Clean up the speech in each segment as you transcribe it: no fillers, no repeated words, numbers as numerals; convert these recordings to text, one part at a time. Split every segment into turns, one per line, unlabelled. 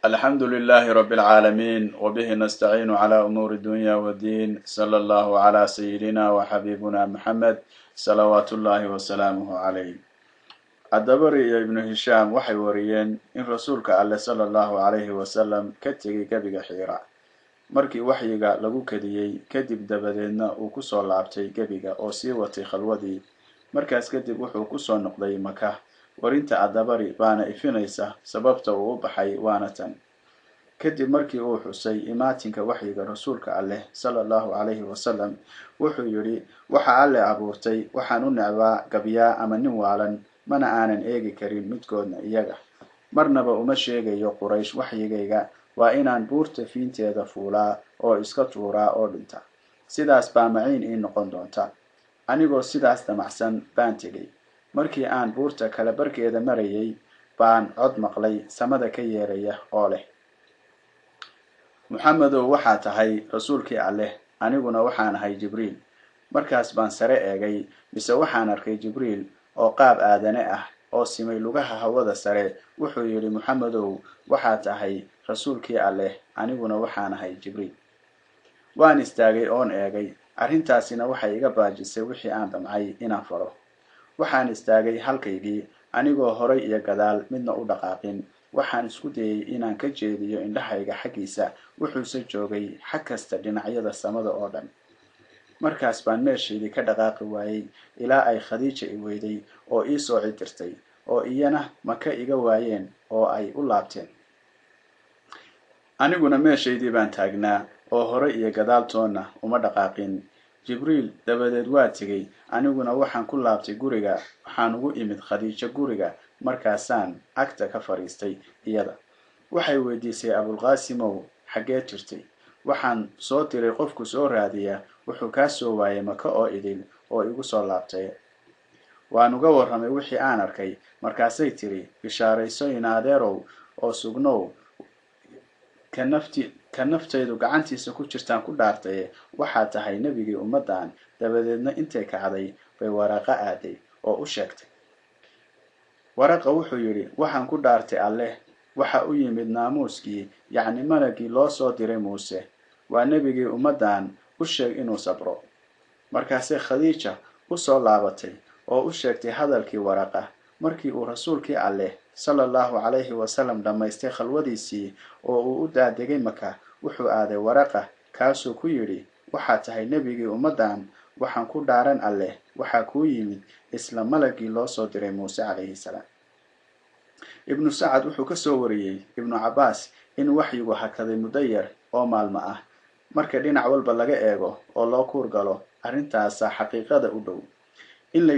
الحمد لله رب العالمين وبه نستعين على أمور الدنيا والدين صلى الله على سيدنا وحبيبنا محمد صلوات الله وسلامه عليه. الدبري يا ابن هشام وحي وريين إن رسولك الله صلى الله عليه وسلم كتغي كبغ حيرا markii waxyiga lagu kadiyay kadib dabadeedna uu ku soo laabtay gabiga oo sii watay khalwadii markaas kadib wuxuu ku soo noqday Maka warinta adabari baana ifinaysa sababta uu u baxay waana tan kadib markii uu xusay imaatinka waxyiga rasuulka Allah sallallahu alayhi wasallam wuxuu yiri waxa alle abuurtay waxaan u nacbaa gabiya ama nin waalan mana aanan eegi karin midkoodna iyaga marnaba uma sheegayo Quraysh waxyigayga waa inaan buurta fiinteeda fuulaa oo iska tuuraa oo dhinta sidaas baa maciin ii noqon doonta anigoo sidaas damacsan baan tegay markii aan buurta kala barkeeda marayay baan cod maqlay samada ka yeeraya oo leh Muxammadow waxaa tahay rasuulkii Alle aniguna waxaan ahay Jibriil markaas baan sare eegay mise waxaan arkay Jibriil oo qaab aadane ah oo simay lugaha hawada sare wuxuu yiri Muxammadow waxaa tahay rasuulkii Alle aniguna waxaan ahay Jibriil waan istaagay oon eegay arrintaasina waxay iga baajisay wixii aan damcay inaan faro waxaan istaagay halkaygii anigoo horay iyo gadaal midna u dhaqaaqin waxaan isku dayay inaan ka jeediyo indhahayga xaqiisa wuxuuse joogay xag kasta dhinacyada samada oo dhan markaas baan meeshaydii ka dhaqaaqi waayay ilaa ay Khadiija i weyday oo ii soo cidirtay oo iyana Maka iga waayeen oo ay u laabteen aniguna meeshaydii baan taagnaa oo hore iyo gadaaltoona uma dhaqaaqin Jibriil dabadeed waa tagay aniguna waxaan ku laabtay guriga waxaan ugu imid Khadiija guriga markaasaan agta ka fariistay iyada waxay weydiisay Abul Qaasimow xagee jirtay waxaan soo diray qofku soo raadiya wuxuu ka soo waayay Maka oo idil oo igu soo laabtay waan uga warramay wixii aan arkay markaasay tiri bishaarayso in adeerow oo sugnow ka naftaydu gacantiisa ku jirtaan ku dhaartay waxa tahay nabigii ummadan dabadeedna intay kacday bay Waraqa aaday oo u sheegtay Waraqa wuxuu yiri waxaan ku dhaartay Alle waxa u yimid naamuuskii yacni malagii loo soo diray Muuse waa nabigii ummadan u sheeg inuu sabro markaasay Khadiija u soo laabatay oo u sheegtay hadalkii Waraqa markii uu rasuulkii Alle sallallahu alayhi wasallam dhamaystay khalwadiisii oo uu u daadegay Maka wuxuu aaday Waraqa kaasoo ku yiri waxa tahay nabigii ummadan waxaan ku dhaaran Alle waxa ku yimid isla malagii loo soo diray Muuse alayhi salaam ibn Sa'ad wuxuu ka soo wariyay ibn Abbas in waxyigu hakaday muddo yar oo maalmo ah marka dhinac walba laga eego oo loo kuur galo arrintaas xaqiiqada u dhow in la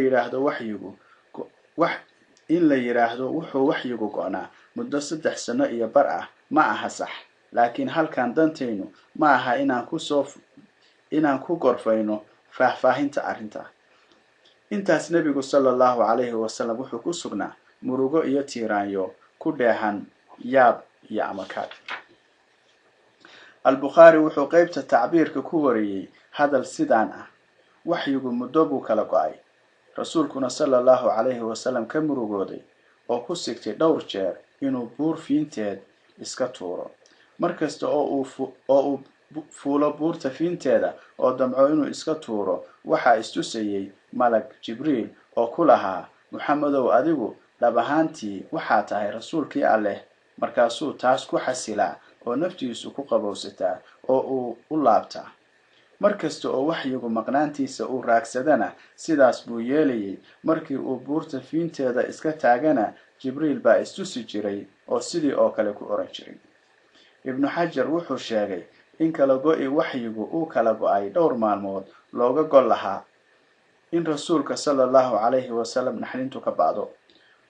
yiraahdo wuxuu waxyigu go'naa muddo 3 sano iyo bar ah ma aha sax laakiin halkan danteynu ma aha inaan ku gorfayno faahfaahinta arrinta intaas nabigu sallallahu alayhi wasallam wuxuu ku sugnaa murugo iyo tiiraanyo ku dheehan yaab iyo amakaad al-Bukhari wuxuu qaybta tacbiirka ku wariyay hadal sidaan ah waxyigu muddo buu kala go'ay rasuulkuna sallallahu alayhi wasallam ka murugooday oo ku sigtay dhowr jeer inuu buur fiinteed iska tuuro markasta oo uu fuulo buurta fiinteeda oo damco inuu iska tuuro waxa istusayay malag Jibriil oo ku lahaa Muxammadow adigu dhab ahaantii waxa tahay rasuulkii Alle markaasuu taas ku xasilaa oo naftiisu ku qabowsataa oo uu u laabtaa markasta oo waxyigu maqnaantiisa uu raagsadana sidaas buu yeelayay markii uu buurta fiinteeda iska taagana Jibriil baa istusi jiray oo sidii oo kale ku oran jiray ibn Hajar wuxuu sheegay in kala go'i waxyigu uu kala go'ay dhowr maalmood looga gol lahaa in rasuulka sallallahu alayhi wasallam naxdintu ka baado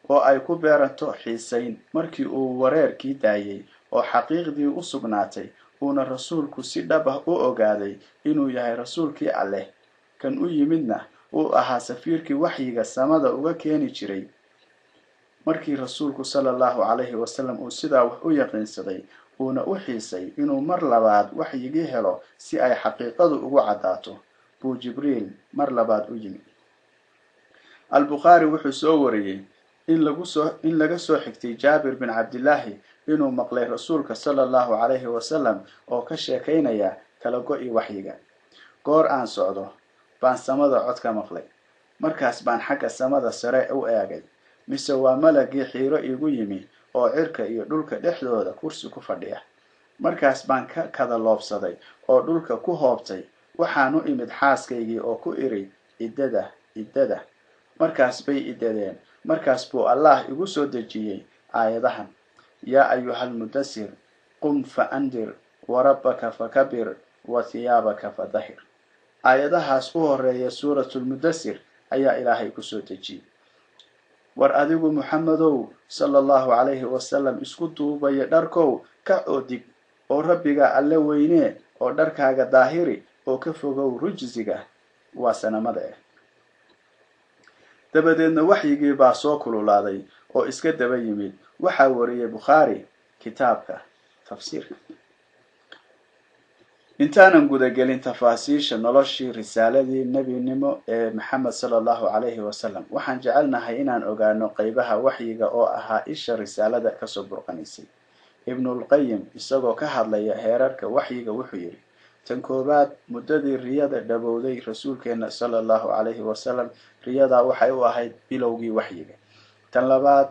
oo ay ku beeranto xiisayn markii uu wareerkii daayay oo xaqiiqdii u sugnaatay uuna rasuulku si dhab ah u ogaaday inuu yahay rasuulkii Alle kan u yimidna uu ahaa safiirkii waxyiga samada uga keeni jiray markii rasuulku sallallahu alayhi wasallam uu sidaa wax u yaqiinsaday uuna u xiisay inuu mar labaad waxyigii helo si ay xaqiiqadu ugu cadaato buu Jibriil mar labaad u yimid al-Bukhari wuxuu soo wariyay in laga soo xigtay Jaabir bin Cabdillaahi inuu maqlay rasuulka sallallahu alayhi wasallam oo ka sheekaynaya kala go'i waxyiga. goor aan socdo baan samada cod ka maqlay, markaas baan xagga samada sare u eegay, mise waa malagii xiiro igu yimi oo cirka iyo dhulka dhexdooda kursi ku fadhiya. markaas baan ka kada loobsaday oo dhulka ku hoobtay, waxaan u imid xaaskaygii oo ku iri idada. markaas bay idadeen. markaas buu Allah igu soo dejiyay aayadahan: yaa ayuhal mudassir qum fa andir wa rabbaka fakabir wa thiyaabaka fadahir. aayadahaas u horeeya suuratul mudassir ayaa Ilaahay ku soo dejiyay. war adigu Muxammadow sallallahu alayhi wasallam isku duubaya dharkow ka odig oo rabbiga alle weyne oo dharkaaga daahiri oo ka fogow rujsiga waa sanamada. dabadeedna waxyigii baa soo kululaaday oo iska daba yimid. waxaa wariyay Bukhaari kitaabka tafsiirka. intaanan gudagelin tafaasiisha noloshii risaaladii nebinimo ee Maxamed sallallahu alayhi wasallam, waxaan jecelnahay inaan ogaano qaybaha waxyiga oo ahaa isha risaalada ka soo burqanaysay. Ibnul Qayyim isagoo ka hadlaya heerarka waxyiga wuxuu yiri: tan koobaad, muddadii riyada dhabowday rasuulkeena sallallahu alayhi wasallam, riyada waxay u ahayd bilowgii waxyiga. tan labaad,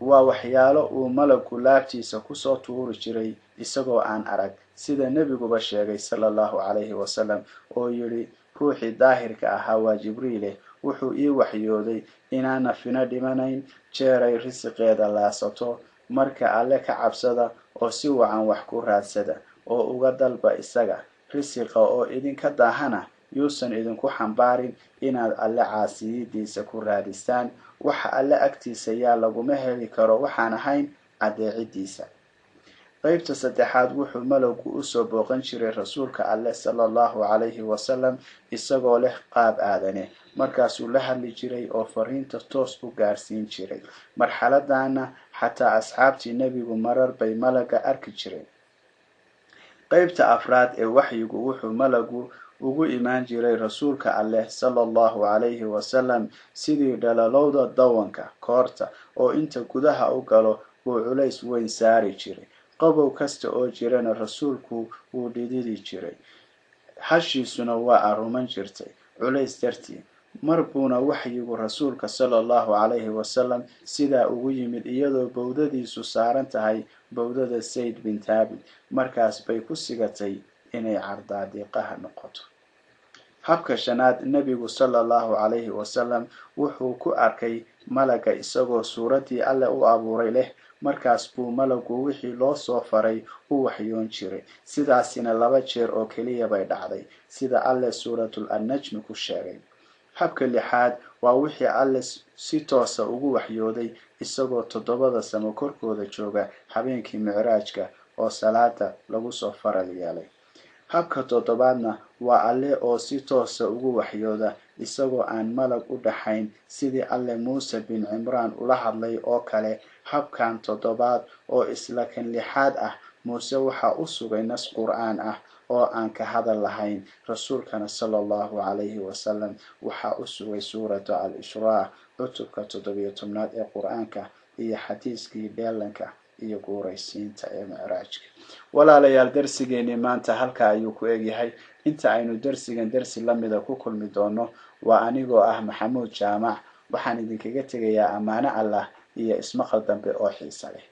waa waxyaalo uu malagku laabtiisa ku soo tuuri jiray isagoo aan arag, sida nebiguba sheegay sallallahu alayhi wasallam oo yiri: ruuxii daahirka ahaa waa Jibriil, wuxuu ii waxyooday inaan nafina dhimanayn jeeray risiqeeda laasato. marka alle ka cabsada oo si wacan wax ku raadsada oo uga dalba isaga risiqa oo idinka daahana yuusan idinku xambaarin inaad alle caasiyidiisa ku raadistaan. waxa alle agtiisa yaa laguma heli karo waxaan ahayn adeecidiisa. qaybta saddexaad, wuxuu malagku u soo booqan jiray rasuulka alle sallallahu alayhi wasallam isagoo leh qaab aadane, markaasuu la hadli jiray oo fariinta toos u gaarsiin jiray. marxaladana xataa asxaabtii nebigu marar bay malaga arki jireen. qaybta afraad ee waxyigu, wuxuu malagu ugu imaan jiray rasuulka alle sallallahu alayhi wasallam sidii dhalalowda dawanka koorta oo inta gudaha u galo uu culays weyn saari jiray. qabow kasta oo jirana rasuulku wuu dhididi jiray, hashiisuna waa aruman jirtay culays dartii. mar buuna waxyigu rasuulka sallallahu alayhi wasallam sidaa ugu yimid iyadoo bowdadiisu saaran tahay bowdada Sayd bin Thaabit. markaas bay ku sigatay inay cardaadiiqaha noqoto. habka shanaad, nebigu sallallahu alayhi wasallam wuxuu ku arkay malaga isagoo suuradii alle u abuuray leh. markaas buu malagu wixii loo soo faray u waxyoon jiray. sidaasina 2 jeer oo keliya bay dhacday, sida alle suuratul an-najm ku sheegay. habka lixaad waa wixii alle si toosa ugu waxyooday isagoo 7 samo korkooda jooga habeenkii micraajka oo salaada lagu soo faral yeelay. habka 7aadna waa alle oo si toosa ugu waxyooda isagoo aan malag u dhaxayn, sidii alle Muuse bin Cimraan ula hadlay oo kale. habkan 7aad oo isla kan lixaad ah, Muuse waxa u sugay nas qur'aan ah oo aan ka hadal lahayn. rasuulkana sallallahu alayhi wasallam waxa u sugay suurada al-Israa cutubka 17aad ee qur'aanka iyo xadiiskii dheelanka iyo guuraysiinta ee micraajka. walaalayaal, darsigeeni maanta halka ayuu ku egyahay. inta aynu darsigan darsi lamida ku kulmi doono, waa anigoo ah Maxamuud Jaamac. waxaan idinkaga tegayaa amaano Allah iyo ismaqal dambe oo xiiso leh.